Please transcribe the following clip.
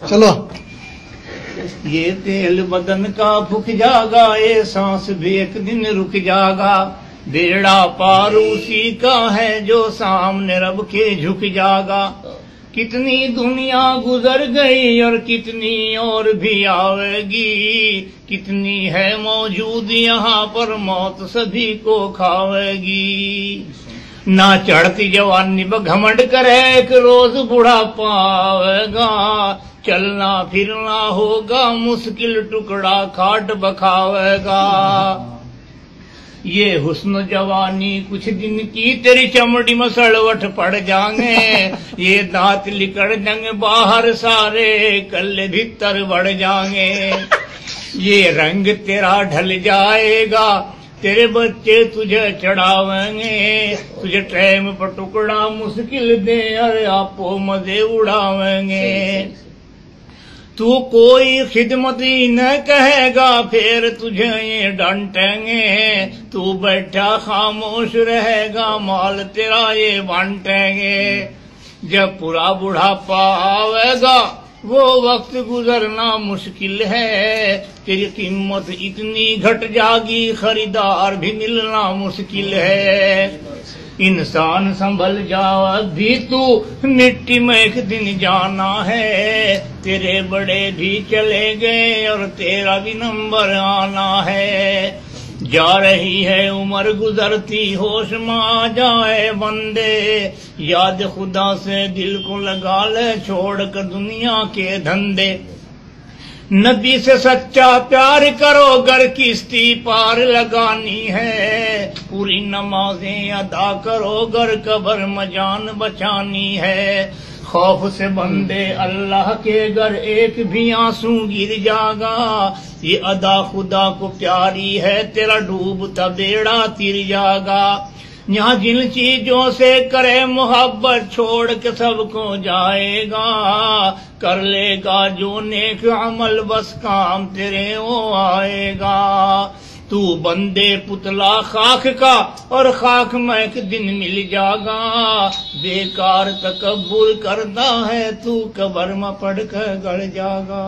چلو یہ تیل بدن کا پھک جاگا، یہ سانس بھی ایک دن رک جاگا، بیڑا پار اسی کا ہے جو سامنے رب کے جھک جاگا۔ کتنی دنیا گزر گئی اور کتنی اور بھی آئے گی، کتنی ہے موجود یہاں پر موت سبھی کو کھاوے گی۔ نہ چڑھتی جوانی بگھمنڈ کرے ایک روز بڑھاپا آئے گا، چلنا پھرنا ہوگا مشکل ٹکڑا کھاٹ بکھاوے گا۔ یہ حسن جوانی کچھ دن کی تیری چمڑی میں سڑوٹ پڑ جائیں، یہ دانت لکڑ جنگ باہر سارے کلے بھیتر بڑھ جائیں، یہ رنگ تیرا ڈھل جائے گا، تیرے بچے تجھے چڑھاویں گے، تجھے ٹائم پر ٹکڑا مشکل دے ارے آپو مزے اڑاویں گے۔ تو کوئی خدمت ہی نہ کہے گا پھر تجھے یہ ڈانٹیں گے، تو بیٹھا خاموش رہے گا مال تیرا یہ بانٹیں گے۔ جب پورا بڑھاپا آئے گا وہ وقت گزرنا مشکل ہے، تیری قیمت اتنی گھٹ جاگی خریدار بھی ملنا مشکل ہے۔ انسان سنبھل جا بھی تو مٹی میں ایک دن جانا ہے، تیرے بڑے بھی چلے گئے اور تیرا بھی نمبر آنا ہے۔ جا رہی ہے عمر گزرتی ہوش میں آ جائے بندے، یاد خدا سے دل کو لگا لے چھوڑ کر دنیا کے دھندے۔ نبی سے سچا پیار کرو گر کشتی پار لگانی ہے، پوری نمازیں ادا کرو گر قبر میں جان بچانی ہے۔ خوف سے بندے اللہ کے گر ایک بھی آنسو گر جاگا، یہ ادا خدا کو پیاری ہے تیرا ڈوبتا بیڑا تر جاگا۔ یہاں جن چیزوں سے کرے محبت چھوڑ کے سب کو جائے گا، کر لے گا جو نیک عمل بس کام تیرے وہ آئے گا۔ تو بندے پتلا خاک کا اور خاک میں ایک دن مل جاگا، بیکار تکبر کرتا ہے تو قبر میں پڑ کر گڑ جاگا۔